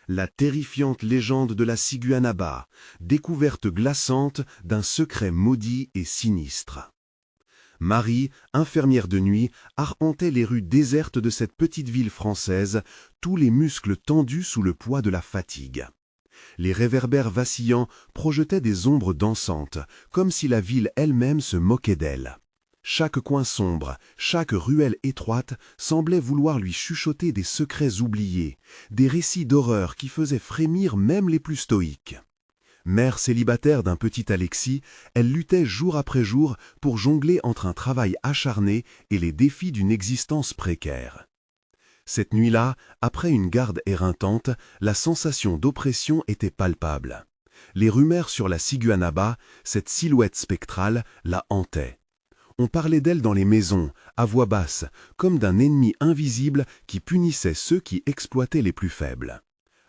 la terrifiante légende de la Ciguanaba, découverte glaçante d'un secret maudit et sinistre. Marie, infirmière de nuit, arpentait les rues désertes de cette petite ville française, tous les muscles tendus sous le poids de la fatigue. Les réverbères vacillants projetaient des ombres dansantes, comme si la ville elle-même se moquait d'elle. Chaque coin sombre, chaque ruelle étroite semblait vouloir lui chuchoter des secrets oubliés, des récits d'horreur qui faisaient frémir même les plus stoïques. Mère célibataire d'un petit Alexis, elle luttait jour après jour pour jongler entre un travail acharné et les défis d'une existence précaire. Cette nuit-là, après une garde éreintante, la sensation d'oppression était palpable. Les rumeurs sur la Ciguanaba, cette silhouette spectrale, la hantaient. On parlait d'elle dans les maisons, à voix basse, comme d'un ennemi invisible qui punissait ceux qui exploitaient les plus faibles.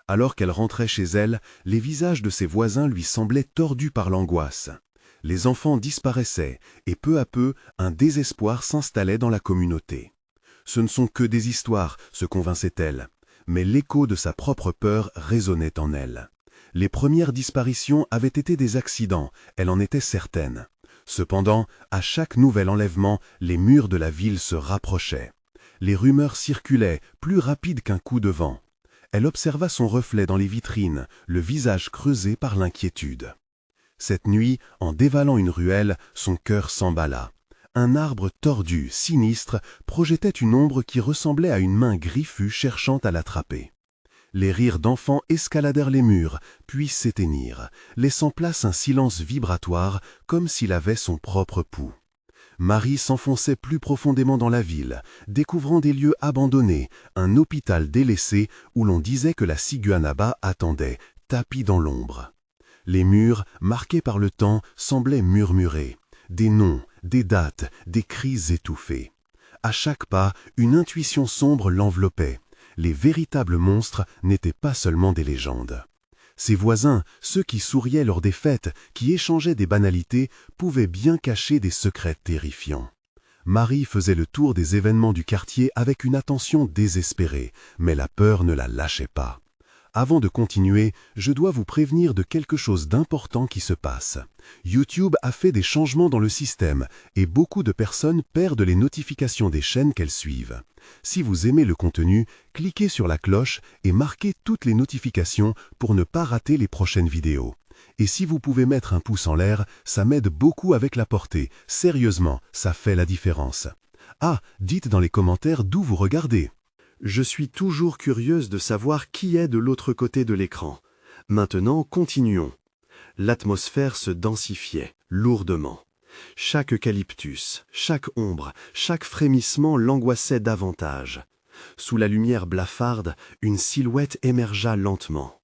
Alors qu'elle rentrait chez elle, les visages de ses voisins lui semblaient tordus par l'angoisse. Les enfants disparaissaient, et peu à peu, un désespoir s'installait dans la communauté. Ce ne sont que des histoires, se convinçait-elle, mais l'écho de sa propre peur résonnait en elle. Les premières disparitions avaient été des accidents, elle en était certaine. Cependant, à chaque nouvel enlèvement, les murs de la ville se rapprochaient. Les rumeurs circulaient, plus rapides qu'un coup de vent. Elle observa son reflet dans les vitrines, le visage creusé par l'inquiétude. Cette nuit, en dévalant une ruelle, son cœur s'emballa. Un arbre tordu, sinistre, projetait une ombre qui ressemblait à une main griffue cherchant à l'attraper. Les rires d'enfants escaladèrent les murs, puis s'éteignirent, laissant place à un silence vibratoire, comme s'il avait son propre pouls. Marie s'enfonçait plus profondément dans la ville, découvrant des lieux abandonnés, un hôpital délaissé où l'on disait que la Ciguanaba attendait, tapie dans l'ombre. Les murs, marqués par le temps, semblaient murmurer. Des noms, des dates, des cris étouffés. À chaque pas, une intuition sombre l'enveloppait. Les véritables monstres n'étaient pas seulement des légendes. Ses voisins, ceux qui souriaient lors des fêtes, qui échangeaient des banalités, pouvaient bien cacher des secrets terrifiants. Marie faisait le tour des événements du quartier avec une attention désespérée, mais la peur ne la lâchait pas. Avant de continuer, je dois vous prévenir de quelque chose d'important qui se passe. YouTube a fait des changements dans le système et beaucoup de personnes perdent les notifications des chaînes qu'elles suivent. Si vous aimez le contenu, cliquez sur la cloche et marquez toutes les notifications pour ne pas rater les prochaines vidéos. Et si vous pouvez mettre un pouce en l'air, ça m'aide beaucoup avec la portée. Sérieusement, ça fait la différence. Ah, dites dans les commentaires d'où vous regardez. Je suis toujours curieuse de savoir qui est de l'autre côté de l'écran. Maintenant, continuons. L'atmosphère se densifiait, lourdement. Chaque eucalyptus, chaque ombre, chaque frémissement l'angoissait davantage. Sous la lumière blafarde, une silhouette émergea lentement.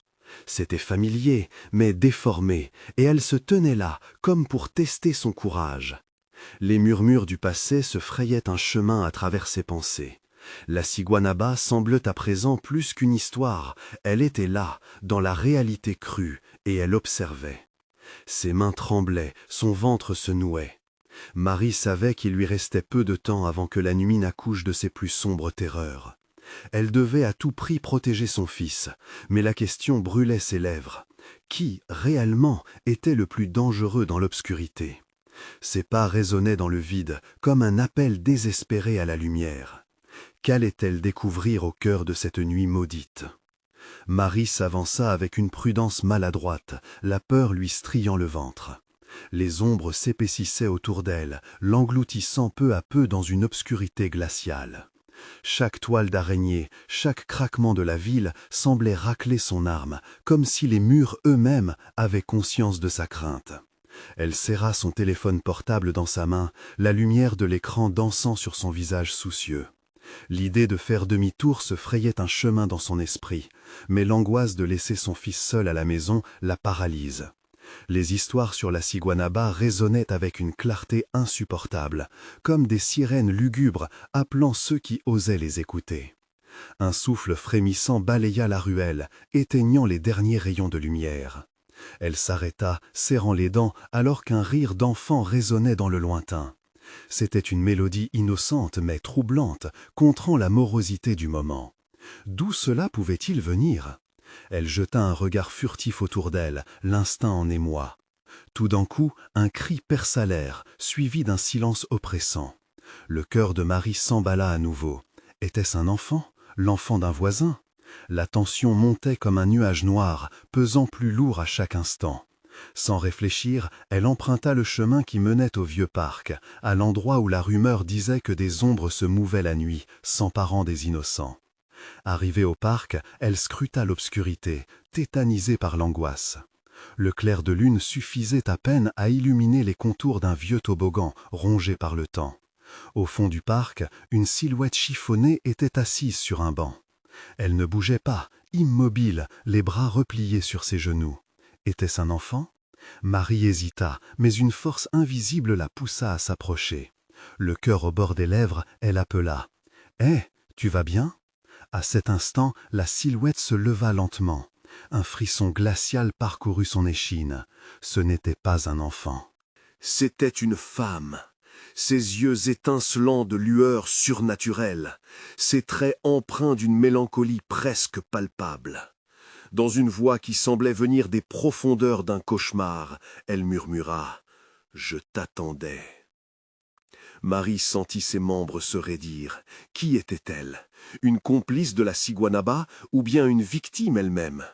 C'était familier, mais déformé, et elle se tenait là, comme pour tester son courage. Les murmures du passé se frayaient un chemin à travers ses pensées. La Ciguanaba semblait à présent plus qu'une histoire, elle était là, dans la réalité crue, et elle observait. Ses mains tremblaient, son ventre se nouait. Marie savait qu'il lui restait peu de temps avant que la nuit n'accouche de ses plus sombres terreurs. Elle devait à tout prix protéger son fils, mais la question brûlait ses lèvres. Qui, réellement, était le plus dangereux dans l'obscurité? Ses pas résonnaient dans le vide, comme un appel désespéré à la lumière. Qu'allait-elle découvrir au cœur de cette nuit maudite? Marie s'avança avec une prudence maladroite, la peur lui striant le ventre. Les ombres s'épaississaient autour d'elle, l'engloutissant peu à peu dans une obscurité glaciale. Chaque toile d'araignée, chaque craquement de la ville semblait racler son âme, comme si les murs eux-mêmes avaient conscience de sa crainte. Elle serra son téléphone portable dans sa main, la lumière de l'écran dansant sur son visage soucieux. L'idée de faire demi-tour se frayait un chemin dans son esprit, mais l'angoisse de laisser son fils seul à la maison la paralyse. Les histoires sur la Ciguanaba résonnaient avec une clarté insupportable, comme des sirènes lugubres appelant ceux qui osaient les écouter. Un souffle frémissant balaya la ruelle, éteignant les derniers rayons de lumière. Elle s'arrêta, serrant les dents, alors qu'un rire d'enfant résonnait dans le lointain. C'était une mélodie innocente mais troublante, contrant la morosité du moment. D'où cela pouvait-il venir? Elle jeta un regard furtif autour d'elle, l'instinct en émoi. Tout d'un coup, un cri perça l'air, suivi d'un silence oppressant. Le cœur de Marie s'emballa à nouveau. Était-ce un enfant? L'enfant d'un voisin? La tension montait comme un nuage noir, pesant plus lourd à chaque instant. Sans réfléchir, elle emprunta le chemin qui menait au vieux parc, à l'endroit où la rumeur disait que des ombres se mouvaient la nuit, s'emparant des innocents. Arrivée au parc, elle scruta l'obscurité, tétanisée par l'angoisse. Le clair de lune suffisait à peine à illuminer les contours d'un vieux toboggan rongé par le temps. Au fond du parc, une silhouette chiffonnée était assise sur un banc. Elle ne bougeait pas, immobile, les bras repliés sur ses genoux. Était-ce un enfant? Marie hésita, mais une force invisible la poussa à s'approcher. Le cœur au bord des lèvres, elle appela. « Hé, tu vas bien ?» À cet instant, la silhouette se leva lentement. Un frisson glacial parcourut son échine. Ce n'était pas un enfant. C'était une femme. Ses yeux étincelants de lueurs surnaturelles, ses traits empreints d'une mélancolie presque palpable. Dans une voix qui semblait venir des profondeurs d'un cauchemar, elle murmura « Je t'attendais ». Marie sentit ses membres se raidir. Qui était-elle? Une complice de la Ciguanaba ou bien une victime elle-même?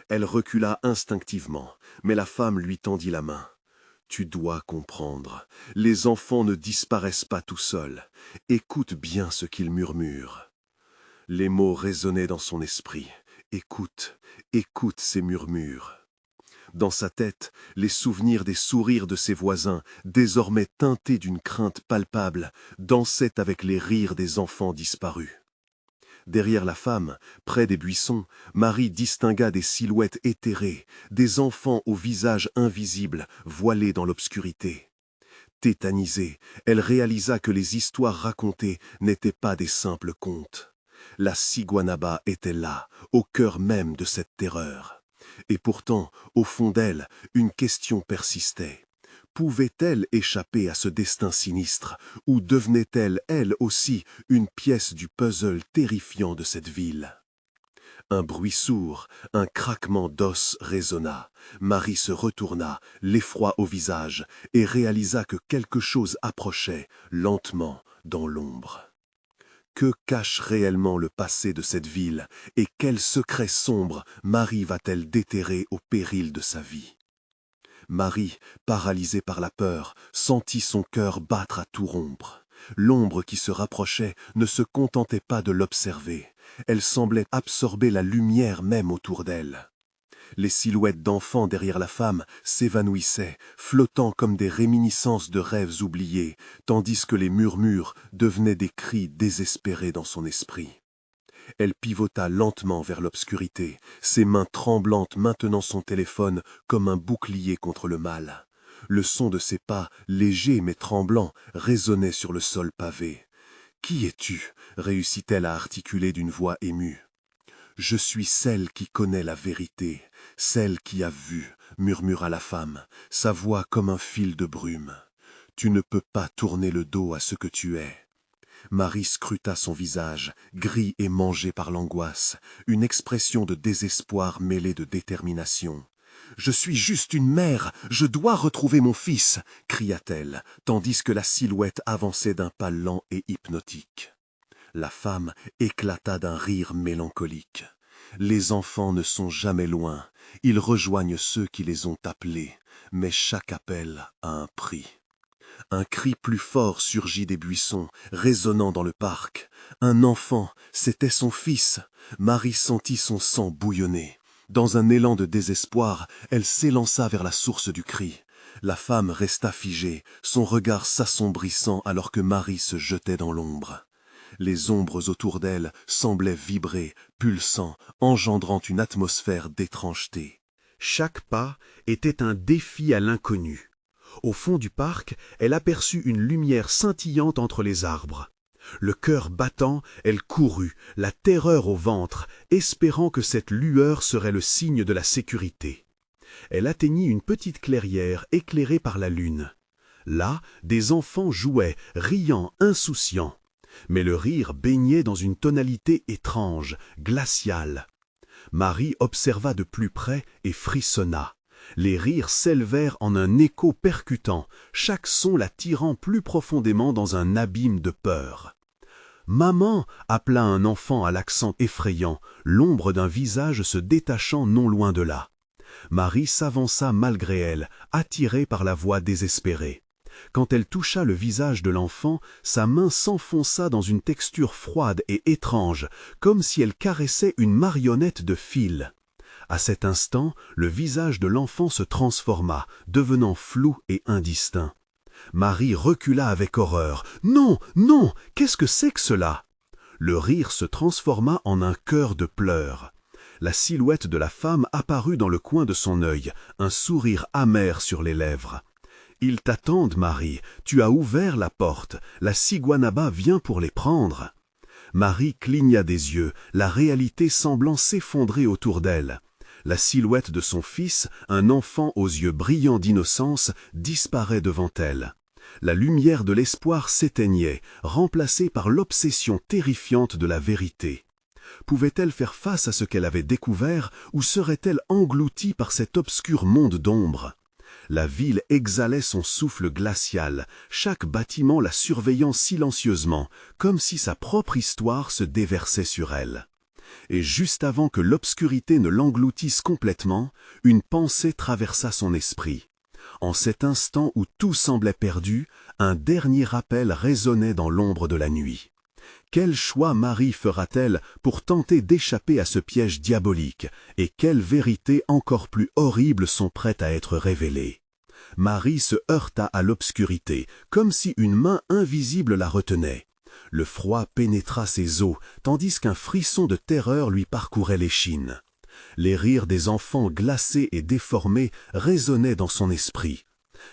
Elle recula instinctivement, mais la femme lui tendit la main. « Tu dois comprendre, les enfants ne disparaissent pas tout seuls. Écoute bien ce qu'ils murmurent. » Les mots résonnaient dans son esprit. Écoute, écoute ces murmures. Dans sa tête, les souvenirs des sourires de ses voisins, désormais teintés d'une crainte palpable, dansaient avec les rires des enfants disparus. Derrière la femme, près des buissons, Marie distingua des silhouettes éthérées, des enfants au visage invisible, voilés dans l'obscurité. Tétanisée, elle réalisa que les histoires racontées n'étaient pas des simples contes. La Ciguanaba était là, au cœur même de cette terreur. Et pourtant, au fond d'elle, une question persistait. Pouvait-elle échapper à ce destin sinistre, ou devenait-elle, elle aussi, une pièce du puzzle terrifiant de cette ville? Un bruit sourd, un craquement d'os résonna. Marie se retourna, l'effroi au visage, et réalisa que quelque chose approchait, lentement, dans l'ombre. Que cache réellement le passé de cette ville, et quel secret sombre Marie va-t-elle déterrer au péril de sa vie? Marie, paralysée par la peur, sentit son cœur battre à tout rompre. L'ombre qui se rapprochait ne se contentait pas de l'observer. Elle semblait absorber la lumière même autour d'elle. Les silhouettes d'enfants derrière la femme s'évanouissaient, flottant comme des réminiscences de rêves oubliés, tandis que les murmures devenaient des cris désespérés dans son esprit. Elle pivota lentement vers l'obscurité, ses mains tremblantes maintenant son téléphone comme un bouclier contre le mal. Le son de ses pas, léger mais tremblant, résonnait sur le sol pavé. « Qui es-tu » réussit-elle à articuler d'une voix émue. « Je suis celle qui connaît la vérité, celle qui a vu, » murmura la femme, sa voix comme un fil de brume. « Tu ne peux pas tourner le dos à ce que tu es. » Marie scruta son visage, gris et mangé par l'angoisse, une expression de désespoir mêlée de détermination. « Je suis juste une mère, je dois retrouver mon fils !» cria-t-elle, tandis que la silhouette avançait d'un pas lent et hypnotique. La femme éclata d'un rire mélancolique. Les enfants ne sont jamais loin, ils rejoignent ceux qui les ont appelés, mais chaque appel a un prix. Un cri plus fort surgit des buissons, résonnant dans le parc. Un enfant, c'était son fils. Marie sentit son sang bouillonner. Dans un élan de désespoir, elle s'élança vers la source du cri. La femme resta figée, son regard s'assombrissant alors que Marie se jetait dans l'ombre. Les ombres autour d'elle semblaient vibrer, pulsant, engendrant une atmosphère d'étrangeté. Chaque pas était un défi à l'inconnu. Au fond du parc, elle aperçut une lumière scintillante entre les arbres. Le cœur battant, elle courut, la terreur au ventre, espérant que cette lueur serait le signe de la sécurité. Elle atteignit une petite clairière éclairée par la lune. Là, des enfants jouaient, riant, insouciants. Mais le rire baignait dans une tonalité étrange, glaciale. Marie observa de plus près et frissonna. Les rires s'élevèrent en un écho percutant, chaque son la tirant plus profondément dans un abîme de peur. « Maman !» appela un enfant à l'accent effrayant, l'ombre d'un visage se détachant non loin de là. Marie s'avança malgré elle, attirée par la voix désespérée. Quand elle toucha le visage de l'enfant, sa main s'enfonça dans une texture froide et étrange, comme si elle caressait une marionnette de fil. À cet instant, le visage de l'enfant se transforma, devenant flou et indistinct. Marie recula avec horreur. « Non, non, qu'est-ce que c'est que cela ?» Le rire se transforma en un chœur de pleurs. La silhouette de la femme apparut dans le coin de son œil, un sourire amer sur les lèvres. « Ils t'attendent, Marie, tu as ouvert la porte, la ciguanaba vient pour les prendre. » Marie cligna des yeux, la réalité semblant s'effondrer autour d'elle. La silhouette de son fils, un enfant aux yeux brillants d'innocence, disparaît devant elle. La lumière de l'espoir s'éteignait, remplacée par l'obsession terrifiante de la vérité. Pouvait-elle faire face à ce qu'elle avait découvert, ou serait-elle engloutie par cet obscur monde d'ombre ? La ville exhalait son souffle glacial, chaque bâtiment la surveillant silencieusement, comme si sa propre histoire se déversait sur elle. Et juste avant que l'obscurité ne l'engloutisse complètement, une pensée traversa son esprit. En cet instant où tout semblait perdu, un dernier appel résonnait dans l'ombre de la nuit. Quel choix Marie fera-t-elle pour tenter d'échapper à ce piège diabolique, et quelles vérités encore plus horribles sont prêtes à être révélées? Marie se heurta à l'obscurité, comme si une main invisible la retenait. Le froid pénétra ses os, tandis qu'un frisson de terreur lui parcourait l'échine. Les rires des enfants glacés et déformés résonnaient dans son esprit.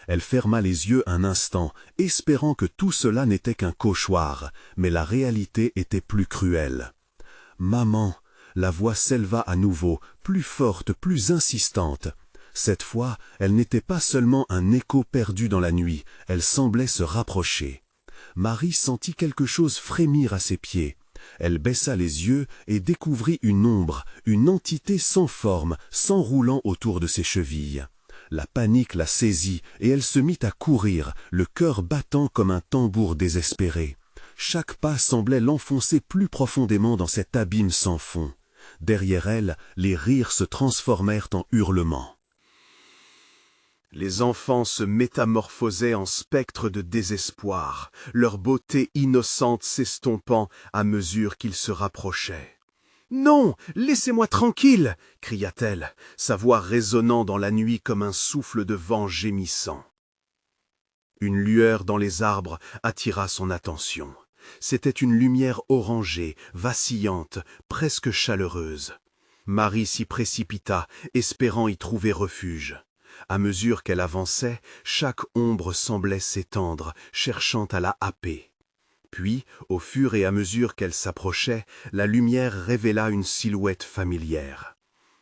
Elle ferma les yeux un instant, espérant que tout cela n'était qu'un cauchemar, mais la réalité était plus cruelle. « Maman !» La voix s'éleva à nouveau, plus forte, plus insistante. Cette fois, elle n'était pas seulement un écho perdu dans la nuit, elle semblait se rapprocher. Marie sentit quelque chose frémir à ses pieds. Elle baissa les yeux et découvrit une ombre, une entité sans forme, s'enroulant autour de ses chevilles. La panique la saisit et elle se mit à courir, le cœur battant comme un tambour désespéré. Chaque pas semblait l'enfoncer plus profondément dans cet abîme sans fond. Derrière elle, les rires se transformèrent en hurlements. Les enfants se métamorphosaient en spectres de désespoir, leur beauté innocente s'estompant à mesure qu'ils se rapprochaient. « Non, laissez-moi tranquille !» cria-t-elle, sa voix résonnant dans la nuit comme un souffle de vent gémissant. Une lueur dans les arbres attira son attention. C'était une lumière orangée, vacillante, presque chaleureuse. Marie s'y précipita, espérant y trouver refuge. À mesure qu'elle avançait, chaque ombre semblait s'étendre, cherchant à la happer. Puis, au fur et à mesure qu'elle s'approchait, la lumière révéla une silhouette familière.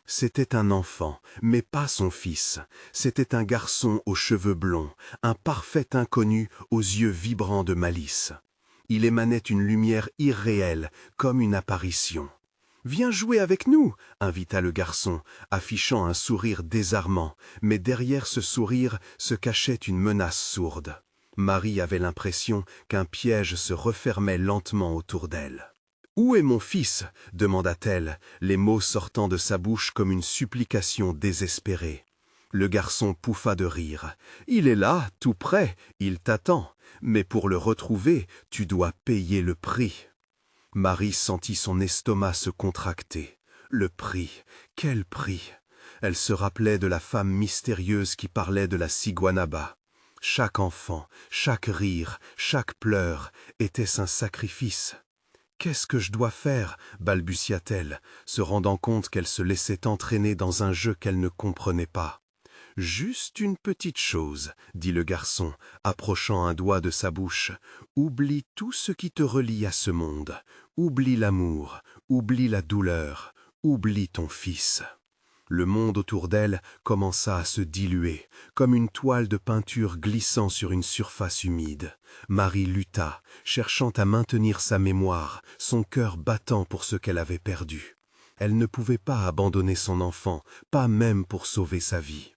C'était un enfant, mais pas son fils. C'était un garçon aux cheveux blonds, un parfait inconnu aux yeux vibrants de malice. Il émanait une lumière irréelle, comme une apparition. « Viens jouer avec nous !» invita le garçon, affichant un sourire désarmant, mais derrière ce sourire se cachait une menace sourde. Marie avait l'impression qu'un piège se refermait lentement autour d'elle. « Où est mon fils ?» demanda-t-elle, les mots sortant de sa bouche comme une supplication désespérée. Le garçon pouffa de rire. « Il est là, tout près, il t'attend, mais pour le retrouver, tu dois payer le prix. » Marie sentit son estomac se contracter. Le prix, quel prix! Elle se rappelait de la femme mystérieuse qui parlait de la ciguanaba. Chaque enfant, chaque rire, chaque pleur, était-ce un sacrifice? « Qu'est-ce que je dois faire ?» balbutia-t-elle, se rendant compte qu'elle se laissait entraîner dans un jeu qu'elle ne comprenait pas. « Juste une petite chose, » dit le garçon, approchant un doigt de sa bouche. « Oublie tout ce qui te relie à ce monde. Oublie l'amour, oublie la douleur, oublie ton fils. » Le monde autour d'elle commença à se diluer, comme une toile de peinture glissant sur une surface humide. Marie lutta, cherchant à maintenir sa mémoire, son cœur battant pour ce qu'elle avait perdu. Elle ne pouvait pas abandonner son enfant, pas même pour sauver sa vie.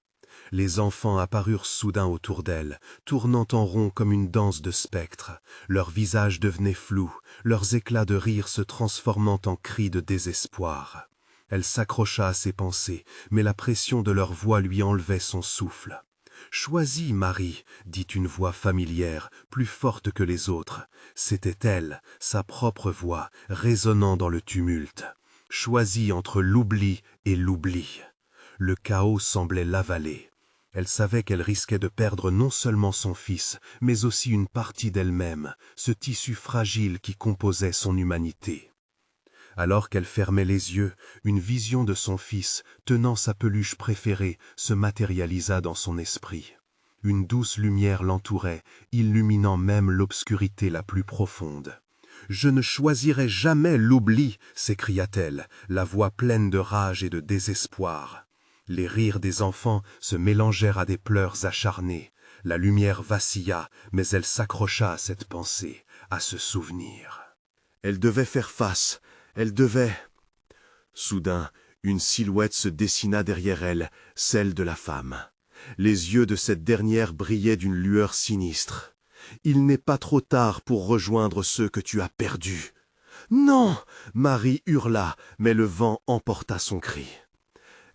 Les enfants apparurent soudain autour d'elle, tournant en rond comme une danse de spectres. Leurs visages devenaient flous, leurs éclats de rire se transformant en cris de désespoir. Elle s'accrocha à ses pensées, mais la pression de leur voix lui enlevait son souffle. « Choisis, Marie », dit une voix familière, plus forte que les autres. C'était elle, sa propre voix, résonnant dans le tumulte. « Choisis entre l'oubli et l'oubli. » Le chaos semblait l'avaler. Elle savait qu'elle risquait de perdre non seulement son fils, mais aussi une partie d'elle-même, ce tissu fragile qui composait son humanité. Alors qu'elle fermait les yeux, une vision de son fils, tenant sa peluche préférée, se matérialisa dans son esprit. Une douce lumière l'entourait, illuminant même l'obscurité la plus profonde. « Je ne choisirai jamais l'oubli !» s'écria-t-elle, la voix pleine de rage et de désespoir. Les rires des enfants se mélangèrent à des pleurs acharnés. La lumière vacilla, mais elle s'accrocha à cette pensée, à ce souvenir. Elle devait faire face, elle devait... Soudain, une silhouette se dessina derrière elle, celle de la femme. Les yeux de cette dernière brillaient d'une lueur sinistre. « Il n'est pas trop tard pour rejoindre ceux que tu as perdus. »« Non !» Marie hurla, mais le vent emporta son cri.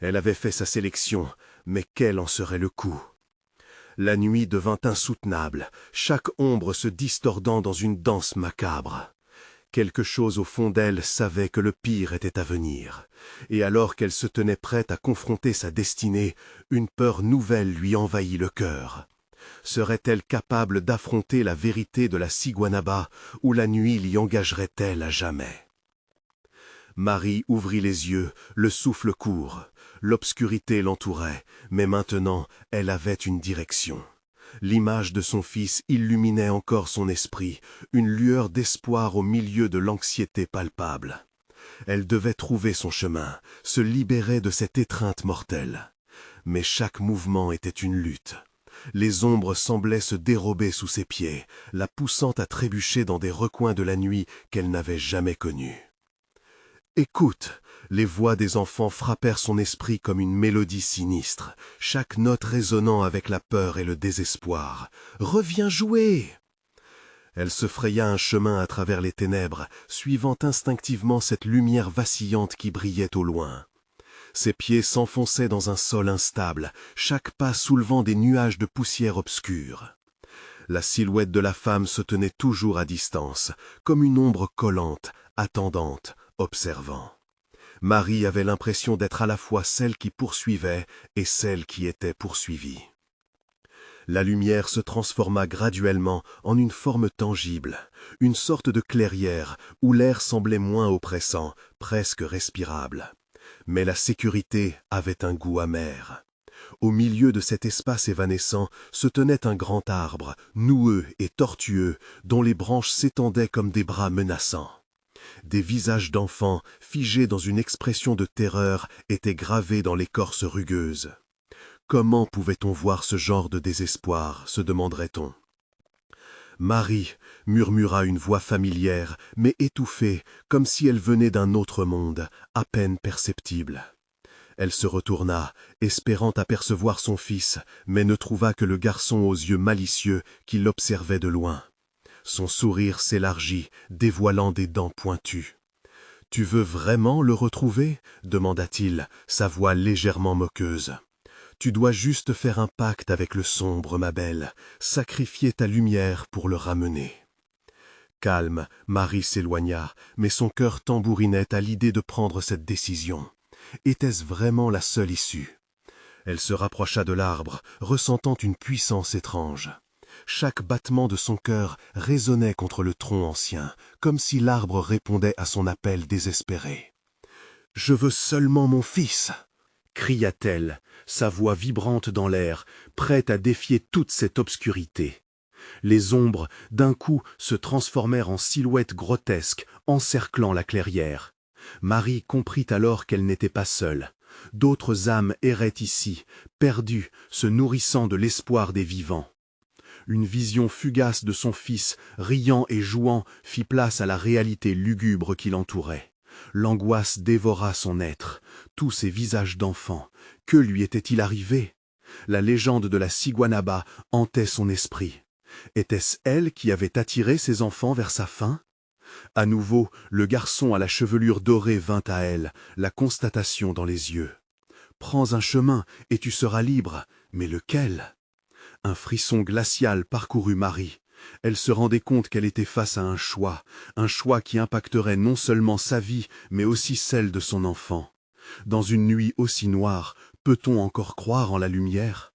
Elle avait fait sa sélection, mais quel en serait le coût? La nuit devint insoutenable, chaque ombre se distordant dans une danse macabre. Quelque chose au fond d'elle savait que le pire était à venir, et alors qu'elle se tenait prête à confronter sa destinée, une peur nouvelle lui envahit le cœur. Serait-elle capable d'affronter la vérité de la Siguanaba, ou la nuit l'y engagerait-elle à jamais? Marie ouvrit les yeux, le souffle court. L'obscurité l'entourait, mais maintenant elle avait une direction. L'image de son fils illuminait encore son esprit, une lueur d'espoir au milieu de l'anxiété palpable. Elle devait trouver son chemin, se libérer de cette étreinte mortelle. Mais chaque mouvement était une lutte. Les ombres semblaient se dérober sous ses pieds, la poussant à trébucher dans des recoins de la nuit qu'elle n'avait jamais connus. « Écoute !» Les voix des enfants frappèrent son esprit comme une mélodie sinistre, chaque note résonnant avec la peur et le désespoir. « Reviens jouer !» Elle se fraya un chemin à travers les ténèbres, suivant instinctivement cette lumière vacillante qui brillait au loin. Ses pieds s'enfonçaient dans un sol instable, chaque pas soulevant des nuages de poussière obscure. La silhouette de la femme se tenait toujours à distance, comme une ombre collante, attendante, observant. Marie avait l'impression d'être à la fois celle qui poursuivait et celle qui était poursuivie. La lumière se transforma graduellement en une forme tangible, une sorte de clairière où l'air semblait moins oppressant, presque respirable. Mais la sécurité avait un goût amer. Au milieu de cet espace évanescent se tenait un grand arbre, noueux et tortueux, dont les branches s'étendaient comme des bras menaçants. Des visages d'enfants, figés dans une expression de terreur, étaient gravés dans l'écorce rugueuse. Comment pouvait-on voir ce genre de désespoir, se demanderait-on. Marie, murmura une voix familière, mais étouffée, comme si elle venait d'un autre monde, à peine perceptible. Elle se retourna, espérant apercevoir son fils, mais ne trouva que le garçon aux yeux malicieux qui l'observait de loin. Son sourire s'élargit, dévoilant des dents pointues. « Tu veux vraiment le retrouver » demanda-t-il, sa voix légèrement moqueuse. « Tu dois juste faire un pacte avec le sombre, ma belle, sacrifier ta lumière pour le ramener. » Calme, Marie s'éloigna, mais son cœur tambourinait à l'idée de prendre cette décision. Était-ce vraiment la seule issue? Elle se rapprocha de l'arbre, ressentant une puissance étrange. Chaque battement de son cœur résonnait contre le tronc ancien, comme si l'arbre répondait à son appel désespéré. « Je veux seulement mon fils !» cria-t-elle, sa voix vibrante dans l'air, prête à défier toute cette obscurité. Les ombres, d'un coup, se transformèrent en silhouettes grotesques, encerclant la clairière. Marie comprit alors qu'elle n'était pas seule. D'autres âmes erraient ici, perdues, se nourrissant de l'espoir des vivants. Une vision fugace de son fils, riant et jouant, fit place à la réalité lugubre qui l'entourait. L'angoisse dévora son être, tous ses visages d'enfant. Que lui était-il arrivé? La légende de la Ciguanaba hantait son esprit. Était-ce elle qui avait attiré ses enfants vers sa fin? À nouveau, le garçon à la chevelure dorée vint à elle, la constatation dans les yeux. « Prends un chemin et tu seras libre, mais lequel ?» Un frisson glacial parcourut Marie. Elle se rendait compte qu'elle était face à un choix qui impacterait non seulement sa vie, mais aussi celle de son enfant. Dans une nuit aussi noire, peut-on encore croire en la lumière?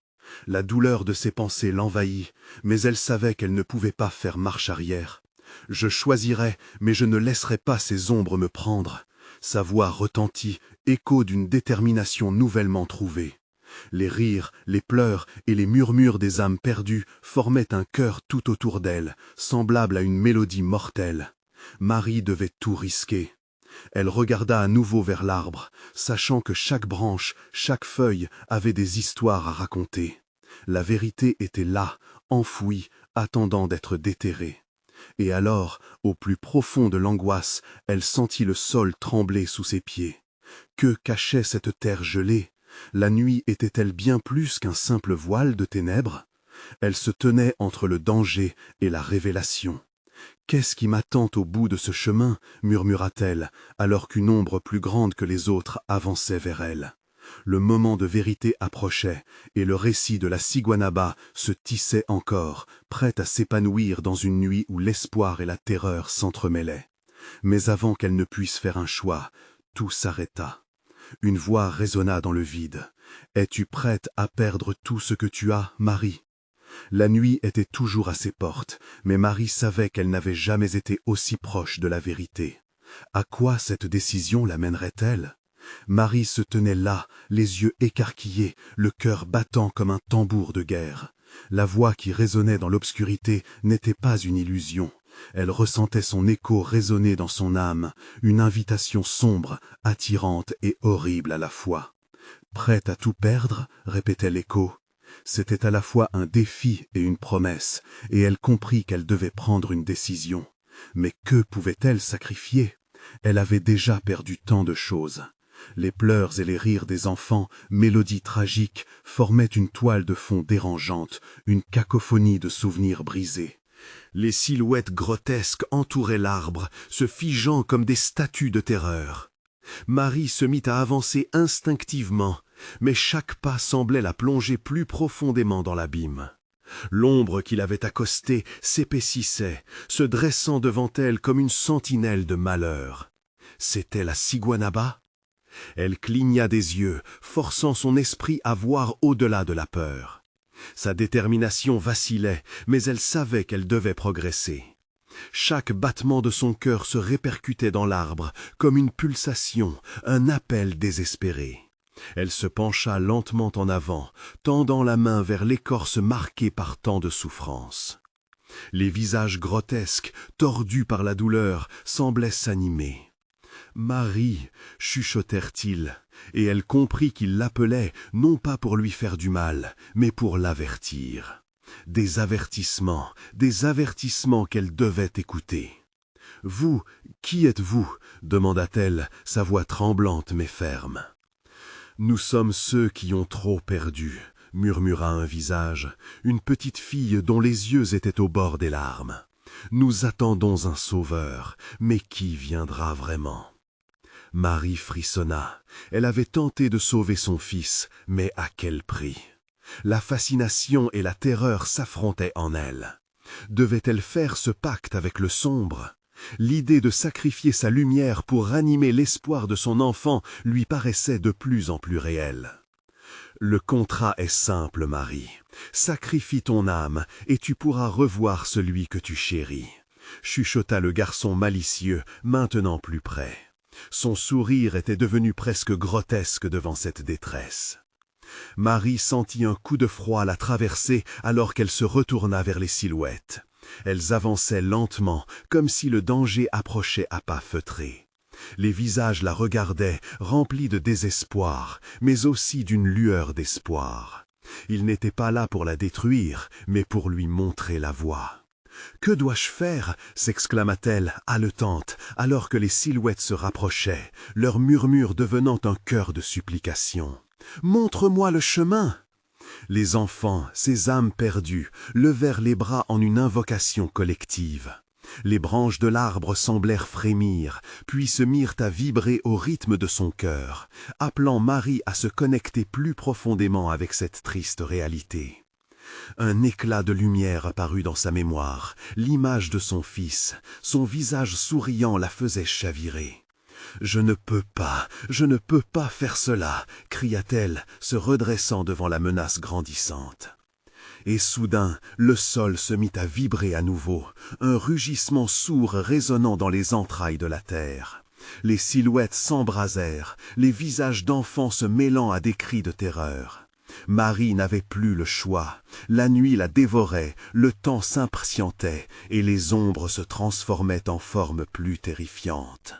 La douleur de ses pensées l'envahit, mais elle savait qu'elle ne pouvait pas faire marche arrière. « Je choisirai, mais je ne laisserai pas ces ombres me prendre. » Sa voix retentit, écho d'une détermination nouvellement trouvée. Les rires, les pleurs et les murmures des âmes perdues formaient un chœur tout autour d'elle, semblable à une mélodie mortelle. Marie devait tout risquer. Elle regarda à nouveau vers l'arbre, sachant que chaque branche, chaque feuille avait des histoires à raconter. La vérité était là, enfouie, attendant d'être déterrée. Et alors, au plus profond de l'angoisse, elle sentit le sol trembler sous ses pieds. Que cachait cette terre gelée? La nuit était-elle bien plus qu'un simple voile de ténèbres? Elle se tenait entre le danger et la révélation. « Qu'est-ce qui m'attend au bout de ce chemin ?» murmura-t-elle, alors qu'une ombre plus grande que les autres avançait vers elle. Le moment de vérité approchait, et le récit de la Ciguanaba se tissait encore, prêt à s'épanouir dans une nuit où l'espoir et la terreur s'entremêlaient. Mais avant qu'elle ne puisse faire un choix, tout s'arrêta. Une voix résonna dans le vide. « Es-tu prête à perdre tout ce que tu as, Marie ?» La nuit était toujours à ses portes, mais Marie savait qu'elle n'avait jamais été aussi proche de la vérité. À quoi cette décision l'amènerait-elle? Marie se tenait là, les yeux écarquillés, le cœur battant comme un tambour de guerre. La voix qui résonnait dans l'obscurité n'était pas une illusion. Elle ressentait son écho résonner dans son âme, une invitation sombre, attirante et horrible à la fois. « Prête à tout perdre ?» répétait l'écho. C'était à la fois un défi et une promesse, et elle comprit qu'elle devait prendre une décision. Mais que pouvait-elle sacrifier? Elle avait déjà perdu tant de choses. Les pleurs et les rires des enfants, mélodies tragiques, formaient une toile de fond dérangeante, une cacophonie de souvenirs brisés. Les silhouettes grotesques entouraient l'arbre, se figeant comme des statues de terreur. Marie se mit à avancer instinctivement, mais chaque pas semblait la plonger plus profondément dans l'abîme. L'ombre qui l'avait accostée s'épaississait, se dressant devant elle comme une sentinelle de malheur. C'était la Ciguanaba? Elle cligna des yeux, forçant son esprit à voir au-delà de la peur. Sa détermination vacillait, mais elle savait qu'elle devait progresser. Chaque battement de son cœur se répercutait dans l'arbre, comme une pulsation, un appel désespéré. Elle se pencha lentement en avant, tendant la main vers l'écorce marquée par tant de souffrance. Les visages grotesques, tordus par la douleur, semblaient s'animer. « Marie !» chuchotèrent-ils, et elle comprit qu'ils l'appelaient non pas pour lui faire du mal, mais pour l'avertir. Des avertissements qu'elle devait écouter. « Vous, qui êtes-vous » demanda-t-elle, sa voix tremblante mais ferme. « Nous sommes ceux qui ont trop perdu » murmura un visage, une petite fille dont les yeux étaient au bord des larmes. « Nous attendons un sauveur, mais qui viendra vraiment ?» Marie frissonna. Elle avait tenté de sauver son fils, mais à quel prix? La fascination et la terreur s'affrontaient en elle. Devait-elle faire ce pacte avec le sombre? L'idée de sacrifier sa lumière pour ranimer l'espoir de son enfant lui paraissait de plus en plus réelle. « Le contrat est simple, Marie. Sacrifie ton âme et tu pourras revoir celui que tu chéris. » chuchota le garçon malicieux, maintenant plus près. Son sourire était devenu presque grotesque devant cette détresse. Marie sentit un coup de froid la traverser alors qu'elle se retourna vers les silhouettes. Elles avançaient lentement, comme si le danger approchait à pas feutrés. Les visages la regardaient, remplis de désespoir, mais aussi d'une lueur d'espoir. Ils n'étaient pas là pour la détruire, mais pour lui montrer la voie. « Que dois-je faire » s'exclama-t-elle, haletante, alors que les silhouettes se rapprochaient, leur murmure devenant un chœur de supplication. « Montre-moi le chemin !» Les enfants, ces âmes perdues, levèrent les bras en une invocation collective. Les branches de l'arbre semblèrent frémir, puis se mirent à vibrer au rythme de son cœur, appelant Marie à se connecter plus profondément avec cette triste réalité. Un éclat de lumière apparut dans sa mémoire, l'image de son fils, son visage souriant la faisait chavirer. « Je ne peux pas faire cela !» cria-t-elle, se redressant devant la menace grandissante. Et soudain, le sol se mit à vibrer à nouveau, un rugissement sourd résonnant dans les entrailles de la terre. Les silhouettes s'embrasèrent, les visages d'enfants se mêlant à des cris de terreur. Marie n'avait plus le choix. La nuit la dévorait, le temps s'impatientait, et les ombres se transformaient en formes plus terrifiantes.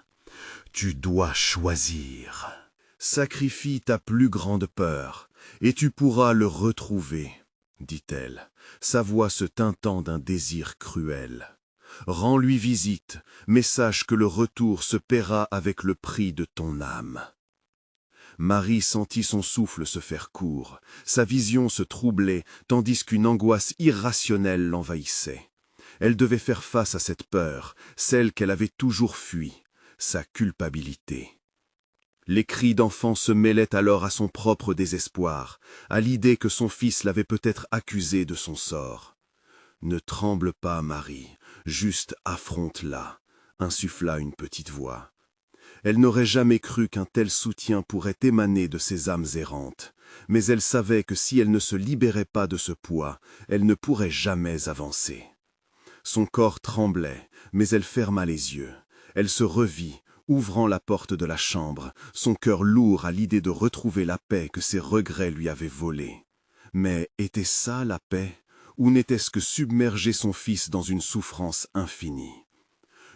« Tu dois choisir. Sacrifie ta plus grande peur, et tu pourras le retrouver, dit-elle, sa voix se teintant d'un désir cruel. Rends-lui visite, mais sache que le retour se paiera avec le prix de ton âme. Marie sentit son souffle se faire court, sa vision se troublait, tandis qu'une angoisse irrationnelle l'envahissait. Elle devait faire face à cette peur, celle qu'elle avait toujours fuie, sa culpabilité. Les cris d'enfant se mêlaient alors à son propre désespoir, à l'idée que son fils l'avait peut-être accusé de son sort. « Ne tremble pas, Marie, juste affronte-la », insuffla une petite voix. Elle n'aurait jamais cru qu'un tel soutien pourrait émaner de ces âmes errantes, mais elle savait que si elle ne se libérait pas de ce poids, elle ne pourrait jamais avancer. Son corps tremblait, mais elle ferma les yeux. Elle se revit, ouvrant la porte de la chambre, son cœur lourd à l'idée de retrouver la paix que ses regrets lui avaient volée. Mais était ça la paix, ou n'était-ce que submerger son fils dans une souffrance infinie?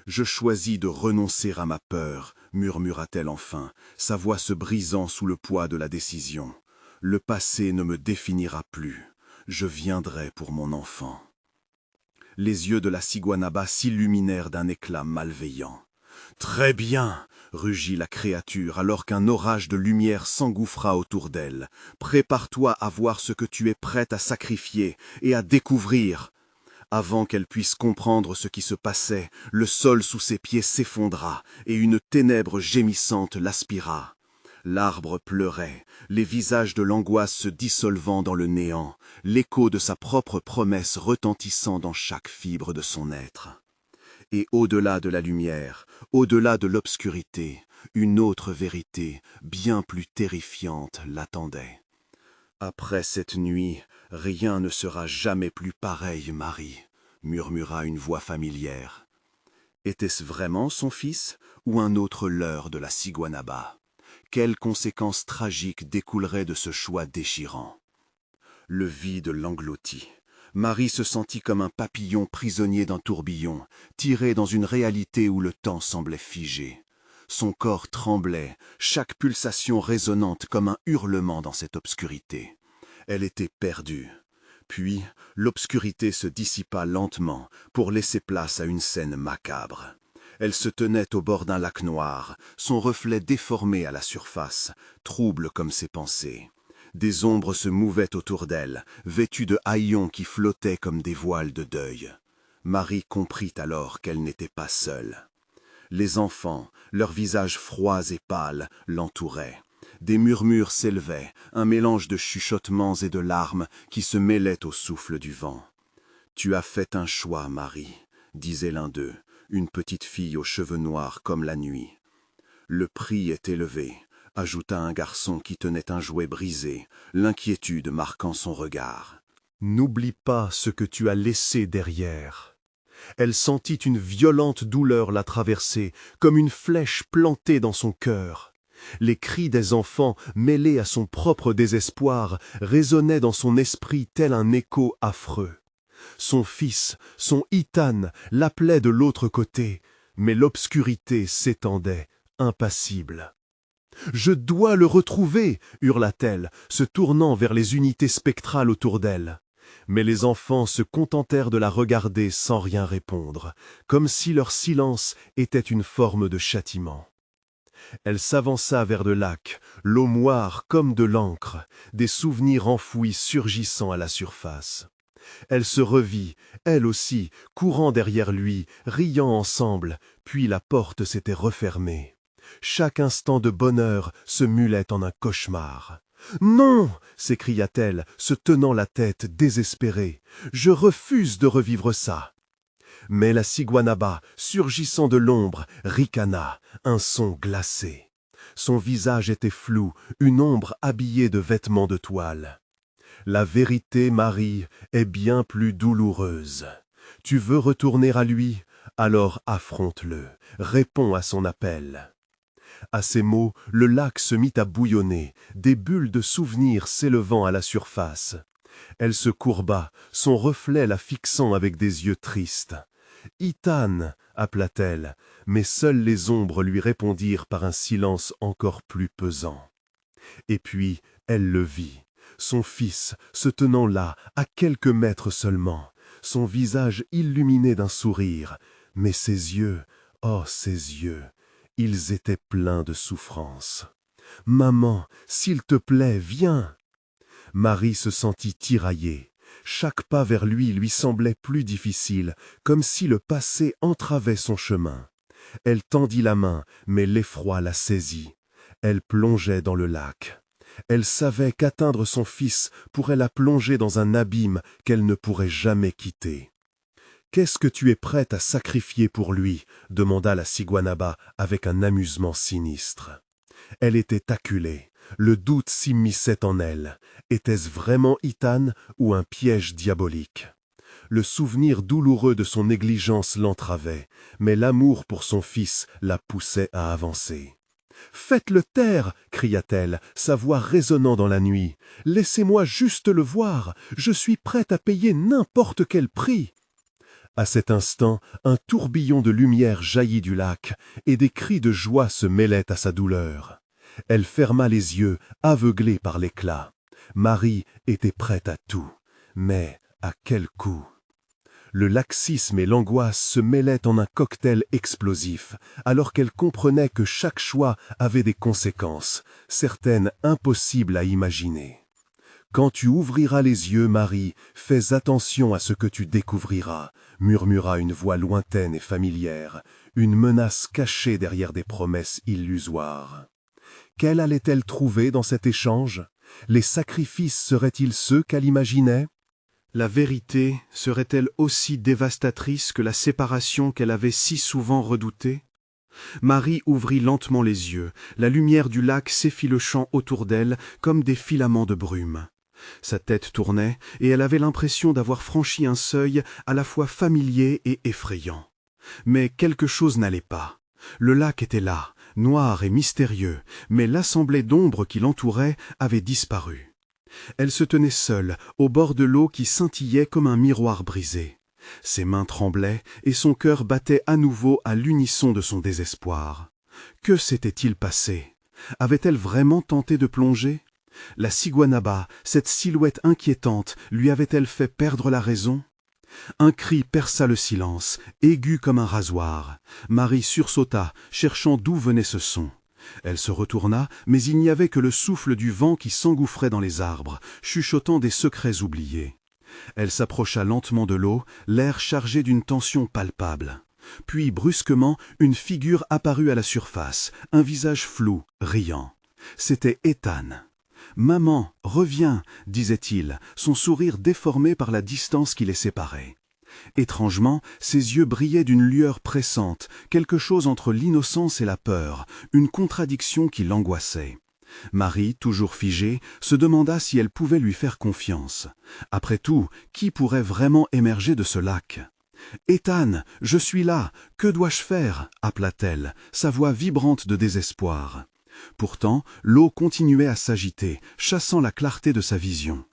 « Je choisis de renoncer à ma peur », murmura-t-elle enfin, sa voix se brisant sous le poids de la décision. « Le passé ne me définira plus. Je viendrai pour mon enfant. » Les yeux de la ciguanaba s'illuminèrent d'un éclat malveillant. « Très bien !» rugit la créature alors qu'un orage de lumière s'engouffra autour d'elle. « Prépare-toi à voir ce que tu es prête à sacrifier et à découvrir. » Avant qu'elle puisse comprendre ce qui se passait, le sol sous ses pieds s'effondra et une ténèbre gémissante l'aspira. L'arbre pleurait, les visages de l'angoisse se dissolvant dans le néant, l'écho de sa propre promesse retentissant dans chaque fibre de son être. Et au-delà de la lumière, au-delà de l'obscurité, une autre vérité, bien plus terrifiante, l'attendait. Après cette nuit, rien ne sera jamais plus pareil, Marie, murmura une voix familière. Était-ce vraiment son fils ou un autre leurre de la ciguanaba? Quelles conséquences tragiques découleraient de ce choix déchirant? Le vide l'engloutit. Marie se sentit comme un papillon prisonnier d'un tourbillon, tiré dans une réalité où le temps semblait figé. Son corps tremblait, chaque pulsation résonnante comme un hurlement dans cette obscurité. Elle était perdue. Puis, l'obscurité se dissipa lentement pour laisser place à une scène macabre. Elle se tenait au bord d'un lac noir, son reflet déformé à la surface, trouble comme ses pensées. Des ombres se mouvaient autour d'elle, vêtues de haillons qui flottaient comme des voiles de deuil. Marie comprit alors qu'elle n'était pas seule. Les enfants, leurs visages froids et pâles, l'entouraient. Des murmures s'élevaient, un mélange de chuchotements et de larmes qui se mêlaient au souffle du vent. « Tu as fait un choix, Marie », disait l'un d'eux, une petite fille aux cheveux noirs comme la nuit. « Le prix est élevé », ajouta un garçon qui tenait un jouet brisé, l'inquiétude marquant son regard. « N'oublie pas ce que tu as laissé derrière. » Elle sentit une violente douleur la traverser, comme une flèche plantée dans son cœur. Les cris des enfants, mêlés à son propre désespoir, résonnaient dans son esprit tel un écho affreux. Son fils, son Ethan, l'appelait de l'autre côté, mais l'obscurité s'étendait, impassible. « Je dois le retrouver !» hurla-t-elle, se tournant vers les unités spectrales autour d'elle. Mais les enfants se contentèrent de la regarder sans rien répondre, comme si leur silence était une forme de châtiment. Elle s'avança vers le lac, l'eau moire comme de l'encre, des souvenirs enfouis surgissant à la surface. Elle se revit, elle aussi, courant derrière lui, riant ensemble, puis la porte s'était refermée. Chaque instant de bonheur se mulait en un cauchemar. « Non !» s'écria-t-elle, se tenant la tête, désespérée. « Je refuse de revivre ça !» Mais la ciguanaba, surgissant de l'ombre, ricana, un son glacé. Son visage était flou, une ombre habillée de vêtements de toile. « La vérité, Marie, est bien plus douloureuse. Tu veux retourner à lui? Alors affronte-le, réponds à son appel. » À ces mots, le lac se mit à bouillonner, des bulles de souvenirs s'élevant à la surface. Elle se courba, son reflet la fixant avec des yeux tristes. « Ithan !» appela-t-elle, mais seules les ombres lui répondirent par un silence encore plus pesant. Et puis, elle le vit, son fils se tenant là, à quelques mètres seulement, son visage illuminé d'un sourire, mais ses yeux, oh ses yeux, ils étaient pleins de souffrance. « Maman, s'il te plaît, viens !» Marie se sentit tiraillée. Chaque pas vers lui semblait plus difficile, comme si le passé entravait son chemin. Elle tendit la main, mais l'effroi la saisit. Elle plongeait dans le lac. Elle savait qu'atteindre son fils pourrait la plonger dans un abîme qu'elle ne pourrait jamais quitter. « Qu'est-ce que tu es prête à sacrifier pour lui ?» demanda la ciguanaba avec un amusement sinistre. Elle était acculée. Le doute s'immisçait en elle. Était-ce vraiment Ithan ou un piège diabolique? Le souvenir douloureux de son négligence l'entravait, mais l'amour pour son fils la poussait à avancer. « Faites-le taire !» cria-t-elle, sa voix résonnant dans la nuit. « Laissez-moi juste le voir, je suis prête à payer n'importe quel prix !» À cet instant, un tourbillon de lumière jaillit du lac, et des cris de joie se mêlaient à sa douleur. Elle ferma les yeux, aveuglée par l'éclat. Marie était prête à tout, mais à quel coût? Le laxisme et l'angoisse se mêlaient en un cocktail explosif, alors qu'elle comprenait que chaque choix avait des conséquences, certaines impossibles à imaginer. Quand tu ouvriras les yeux, Marie, fais attention à ce que tu découvriras, murmura une voix lointaine et familière, une menace cachée derrière des promesses illusoires. Quelle allait-elle trouver dans cet échange? Les sacrifices seraient-ils ceux qu'elle imaginait? La vérité serait-elle aussi dévastatrice que la séparation qu'elle avait si souvent redoutée? Marie ouvrit lentement les yeux, la lumière du lac s'effilochant autour d'elle comme des filaments de brume. Sa tête tournait et elle avait l'impression d'avoir franchi un seuil à la fois familier et effrayant. Mais quelque chose n'allait pas. Le lac était là, noir et mystérieux, mais l'assemblée d'ombres qui l'entourait avait disparu. Elle se tenait seule, au bord de l'eau qui scintillait comme un miroir brisé. Ses mains tremblaient et son cœur battait à nouveau à l'unisson de son désespoir. Que s'était-il passé? Avait-elle vraiment tenté de plonger? La ciguanaba, cette silhouette inquiétante, lui avait-elle fait perdre la raison? Un cri perça le silence, aigu comme un rasoir. Marie sursauta, cherchant d'où venait ce son. Elle se retourna, mais il n'y avait que le souffle du vent qui s'engouffrait dans les arbres, chuchotant des secrets oubliés. Elle s'approcha lentement de l'eau, l'air chargé d'une tension palpable. Puis, brusquement, une figure apparut à la surface, un visage flou, riant. C'était Ethan. « Maman, reviens !» disait-il, son sourire déformé par la distance qui les séparait. Étrangement, ses yeux brillaient d'une lueur pressante, quelque chose entre l'innocence et la peur, une contradiction qui l'angoissait. Marie, toujours figée, se demanda si elle pouvait lui faire confiance. Après tout, qui pourrait vraiment émerger de ce lac? « Ethan, je suis là, que dois-je faire ?» appela-t-elle, sa voix vibrante de désespoir. Pourtant, l'eau continuait à s'agiter, chassant la clarté de sa vision.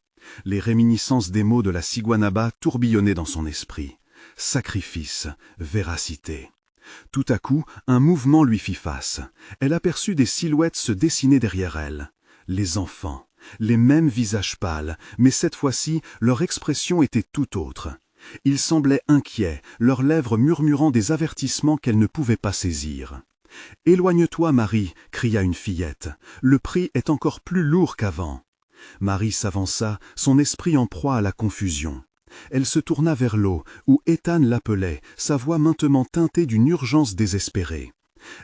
Les réminiscences des mots de la ciguanaba tourbillonnaient dans son esprit. Sacrifice, véracité. Tout à coup, un mouvement lui fit face. Elle aperçut des silhouettes se dessiner derrière elle. Les enfants, Les mêmes visages pâles, mais cette fois-ci, leur expression était tout autre. Ils semblaient inquiets, leurs lèvres murmurant des avertissements qu'elle ne pouvait pas saisir. « Éloigne-toi, Marie !» cria une fillette. « Le prix est encore plus lourd qu'avant. » Marie s'avança, son esprit en proie à la confusion. Elle se tourna vers l'eau, où Ethan l'appelait, sa voix maintenant teintée d'une urgence désespérée.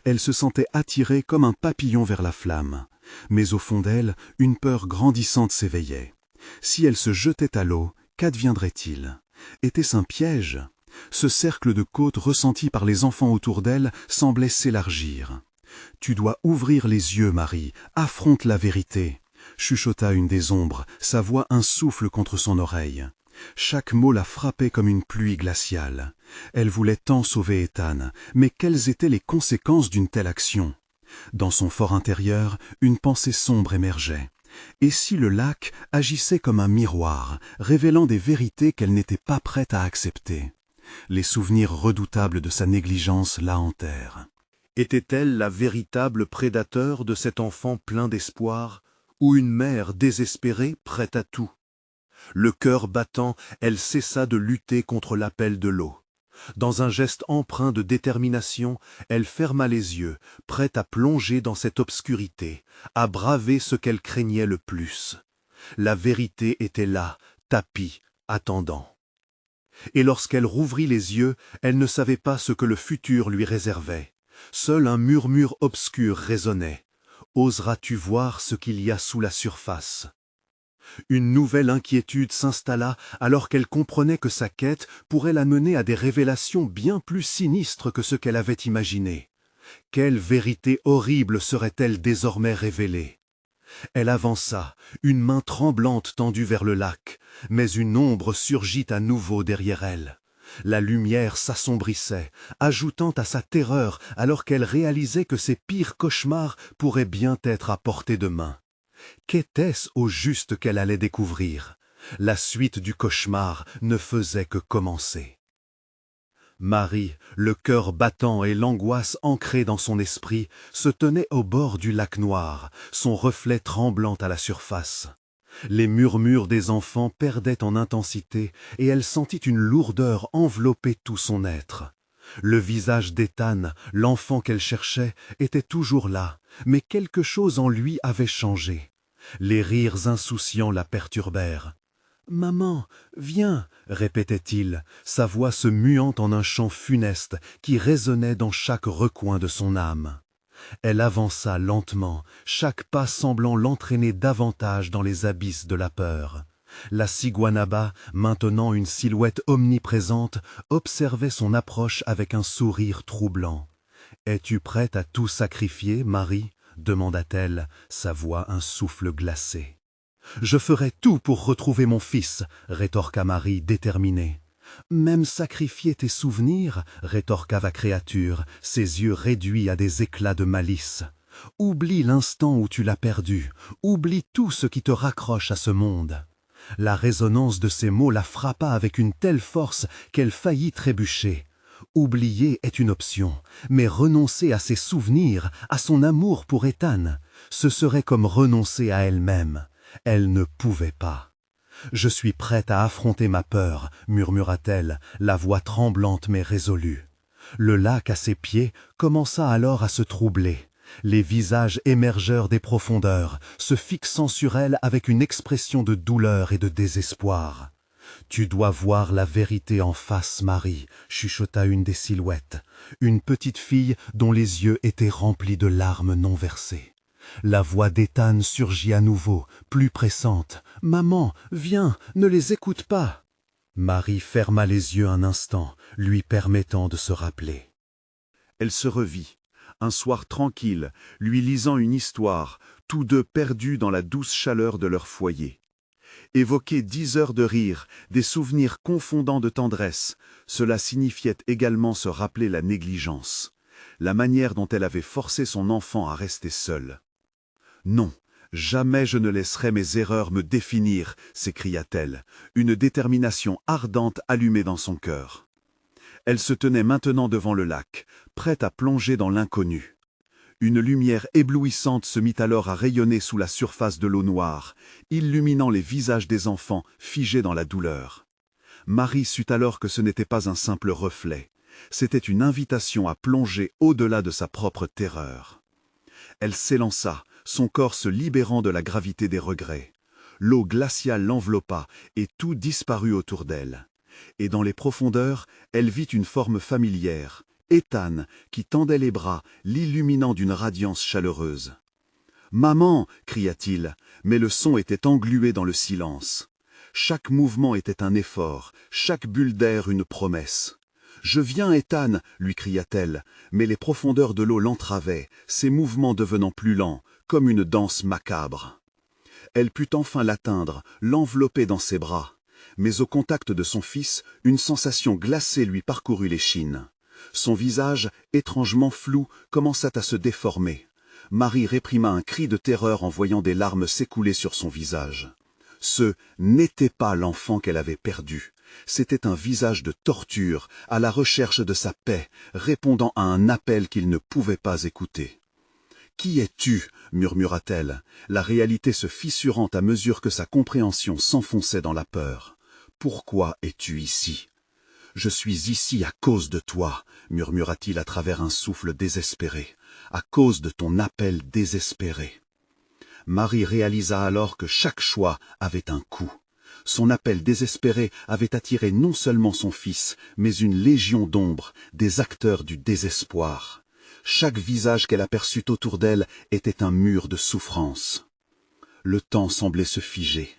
Elle se sentait attirée comme un papillon vers la flamme. Mais au fond d'elle, une peur grandissante s'éveillait. Si elle se jetait à l'eau, qu'adviendrait-il? Était-ce un piège? Ce cercle de côtes ressenti par les enfants autour d'elle semblait s'élargir. « Tu dois ouvrir les yeux, Marie, affronte la vérité !» chuchota une des ombres, sa voix un souffle contre son oreille. Chaque mot la frappait comme une pluie glaciale. Elle voulait tant sauver Ethan, mais quelles étaient les conséquences d'une telle action? Dans son fort intérieur, une pensée sombre émergeait. Et si le lac agissait comme un miroir, révélant des vérités qu'elle n'était pas prête à accepter? Les souvenirs redoutables de sa négligence la hantèrent. Était-elle la véritable prédateur de cet enfant plein d'espoir, ou une mère désespérée prête à tout? Le cœur battant, elle cessa de lutter contre l'appel de l'eau. Dans un geste empreint de détermination, elle ferma les yeux, prête à plonger dans cette obscurité, à braver ce qu'elle craignait le plus. La vérité était là, tapie, attendant. Et lorsqu'elle rouvrit les yeux, elle ne savait pas ce que le futur lui réservait. Seul un murmure obscur résonnait. « Oseras-tu voir ce qu'il y a sous la surface ?» Une nouvelle inquiétude s'installa alors qu'elle comprenait que sa quête pourrait la mener à des révélations bien plus sinistres que ce qu'elle avait imaginé. Quelle vérité horrible serait-elle désormais révélée? Elle avança, une main tremblante tendue vers le lac, mais une ombre surgit à nouveau derrière elle. La lumière s'assombrissait, ajoutant à sa terreur alors qu'elle réalisait que ses pires cauchemars pourraient bien être à portée de main. Qu'était-ce au juste qu'elle allait découvrir? La suite du cauchemar ne faisait que commencer. Marie, le cœur battant et l'angoisse ancrée dans son esprit, se tenait au bord du lac noir, son reflet tremblant à la surface. Les murmures des enfants perdaient en intensité et elle sentit une lourdeur envelopper tout son être. Le visage d'Ethan, l'enfant qu'elle cherchait, était toujours là, mais quelque chose en lui avait changé. Les rires insouciants la perturbèrent. « Maman, viens !» répétait-il, sa voix se muant en un chant funeste qui résonnait dans chaque recoin de son âme. Elle avança lentement, chaque pas semblant l'entraîner davantage dans les abysses de la peur. La ciguanaba, maintenant une silhouette omniprésente, observait son approche avec un sourire troublant. « Es-tu prête à tout sacrifier, Marie ?» demanda-t-elle, sa voix un souffle glacé. « Je ferai tout pour retrouver mon fils, » rétorqua Marie déterminée. « Même sacrifier tes souvenirs » rétorqua la créature, ses yeux réduits à des éclats de malice. « Oublie l'instant où tu l'as perdu, oublie tout ce qui te raccroche à ce monde. » La résonance de ces mots la frappa avec une telle force qu'elle faillit trébucher. Oublier est une option, mais renoncer à ses souvenirs, à son amour pour Ethan, ce serait comme renoncer à elle-même. Elle ne pouvait pas. « Je suis prête à affronter ma peur » murmura-t-elle, la voix tremblante mais résolue. Le lac à ses pieds commença alors à se troubler. Les visages émergèrent des profondeurs, se fixant sur elle avec une expression de douleur et de désespoir. « Tu dois voir la vérité en face, Marie » chuchota une des silhouettes, une petite fille dont les yeux étaient remplis de larmes non versées. La voix d'Ethan surgit à nouveau, plus pressante. « Maman, viens, ne les écoute pas !» Marie ferma les yeux un instant, lui permettant de se rappeler. Elle se revit, un soir tranquille, lui lisant une histoire, tous deux perdus dans la douce chaleur de leur foyer. Évoquer 10 heures de rire, des souvenirs confondants de tendresse, cela signifiait également se rappeler la négligence, la manière dont elle avait forcé son enfant à rester seul. « Non, jamais je ne laisserai mes erreurs me définir » s'écria-t-elle, une détermination ardente allumée dans son cœur. Elle se tenait maintenant devant le lac, prête à plonger dans l'inconnu. Une lumière éblouissante se mit alors à rayonner sous la surface de l'eau noire, illuminant les visages des enfants figés dans la douleur. Marie sut alors que ce n'était pas un simple reflet, c'était une invitation à plonger au-delà de sa propre terreur. Elle s'élança, son corps se libérant de la gravité des regrets. L'eau glaciale l'enveloppa et tout disparut autour d'elle. Et dans les profondeurs, elle vit une forme familière, Ethan, qui tendait les bras, l'illuminant d'une radiance chaleureuse. « Maman !» cria-t-il, mais le son était englué dans le silence. Chaque mouvement était un effort, chaque bulle d'air une promesse. « Je viens, Ethan !» lui cria-t-elle, mais les profondeurs de l'eau l'entravaient, ses mouvements devenant plus lents, comme une danse macabre. Elle put enfin l'atteindre, l'envelopper dans ses bras. Mais au contact de son fils, une sensation glacée lui parcourut l'échine. Son visage, étrangement flou, commença à se déformer. Marie réprima un cri de terreur en voyant des larmes s'écouler sur son visage. Ce n'était pas l'enfant qu'elle avait perdu. C'était un visage de torture, à la recherche de sa paix, répondant à un appel qu'il ne pouvait pas écouter. « Qui es-tu » murmura-t-elle, la réalité se fissurant à mesure que sa compréhension s'enfonçait dans la peur. « Pourquoi es-tu ici ?»« Je suis ici à cause de toi » murmura-t-il à travers un souffle désespéré, « à cause de ton appel désespéré. » Marie réalisa alors que chaque choix avait un coût. Son appel désespéré avait attiré non seulement son fils, mais une légion d'ombres, des acteurs du désespoir. Chaque visage qu'elle aperçut autour d'elle était un mur de souffrance. Le temps semblait se figer.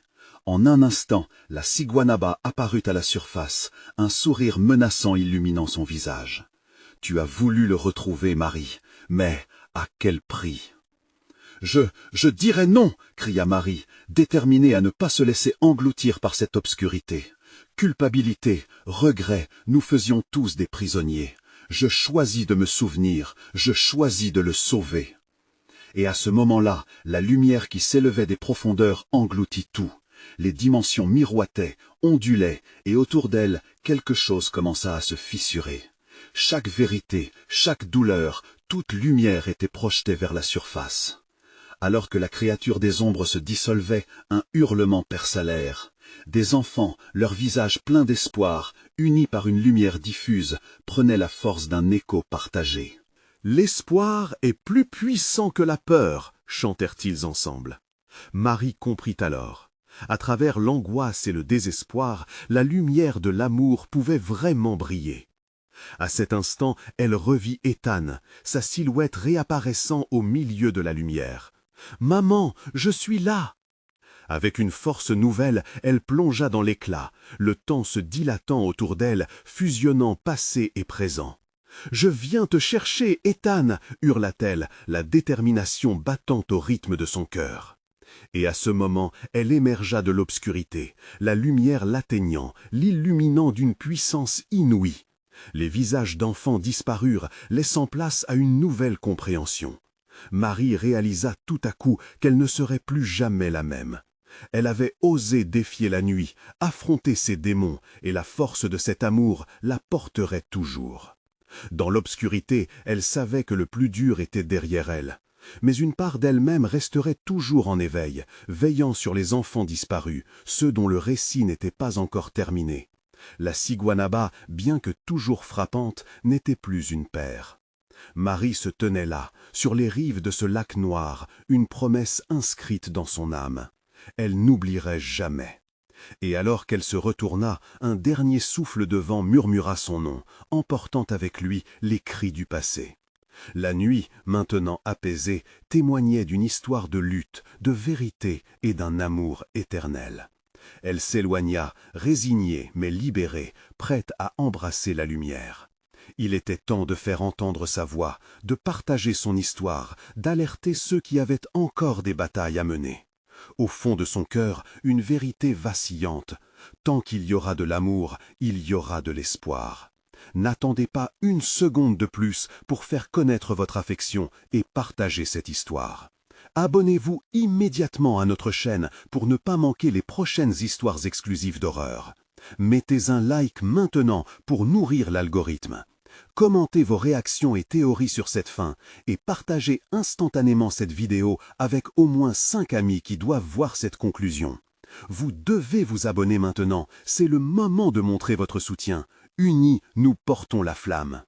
En un instant, la Ciguanaba apparut à la surface, un sourire menaçant illuminant son visage. « Tu as voulu le retrouver, Marie, mais à quel prix ?» « Je dirai non !» cria Marie, déterminée à ne pas se laisser engloutir par cette obscurité. Culpabilité, regret, nous faisions tous des prisonniers. Je choisis de me souvenir, je choisis de le sauver. Et à ce moment-là, la lumière qui s'élevait des profondeurs engloutit tout. Les dimensions miroitaient, ondulaient, et autour d'elle, quelque chose commença à se fissurer. Chaque vérité, chaque douleur, toute lumière était projetée vers la surface. Alors que la créature des ombres se dissolvait, un hurlement perça l'air. Des enfants, leurs visages pleins d'espoir, unis par une lumière diffuse, prenaient la force d'un écho partagé. « L'espoir est plus puissant que la peur » chantèrent-ils ensemble. Marie comprit alors. À travers l'angoisse et le désespoir, la lumière de l'amour pouvait vraiment briller. À cet instant, elle revit Ethan, sa silhouette réapparaissant au milieu de la lumière. « Maman, je suis là !» Avec une force nouvelle, elle plongea dans l'éclat, le temps se dilatant autour d'elle, fusionnant passé et présent. « Je viens te chercher, Ethan !» hurla-t-elle, la détermination battant au rythme de son cœur. Et à ce moment, elle émergea de l'obscurité, la lumière l'atteignant, l'illuminant d'une puissance inouïe. Les visages d'enfants disparurent, laissant place à une nouvelle compréhension. Marie réalisa tout à coup qu'elle ne serait plus jamais la même. Elle avait osé défier la nuit, affronter ses démons, et la force de cet amour la porterait toujours. Dans l'obscurité, elle savait que le plus dur était derrière elle. Mais une part d'elle-même resterait toujours en éveil, veillant sur les enfants disparus, ceux dont le récit n'était pas encore terminé. La Ciguanaba, bien que toujours frappante, n'était plus une paire. Marie se tenait là, sur les rives de ce lac noir, une promesse inscrite dans son âme. Elle n'oublierait jamais. Et alors qu'elle se retourna, un dernier souffle de vent murmura son nom, emportant avec lui les cris du passé. La nuit, maintenant apaisée, témoignait d'une histoire de lutte, de vérité et d'un amour éternel. Elle s'éloigna, résignée mais libérée, prête à embrasser la lumière. Il était temps de faire entendre sa voix, de partager son histoire, d'alerter ceux qui avaient encore des batailles à mener. Au fond de son cœur, une vérité vacillante. Tant qu'il y aura de l'amour, il y aura de l'espoir. N'attendez pas une seconde de plus pour faire connaître votre affection et partager cette histoire. Abonnez-vous immédiatement à notre chaîne pour ne pas manquer les prochaines histoires exclusives d'horreur. Mettez un like maintenant pour nourrir l'algorithme. Commentez vos réactions et théories sur cette fin et partagez instantanément cette vidéo avec au moins 5 amis qui doivent voir cette conclusion. Vous devez vous abonner maintenant, c'est le moment de montrer votre soutien. Unis, nous portons la flamme.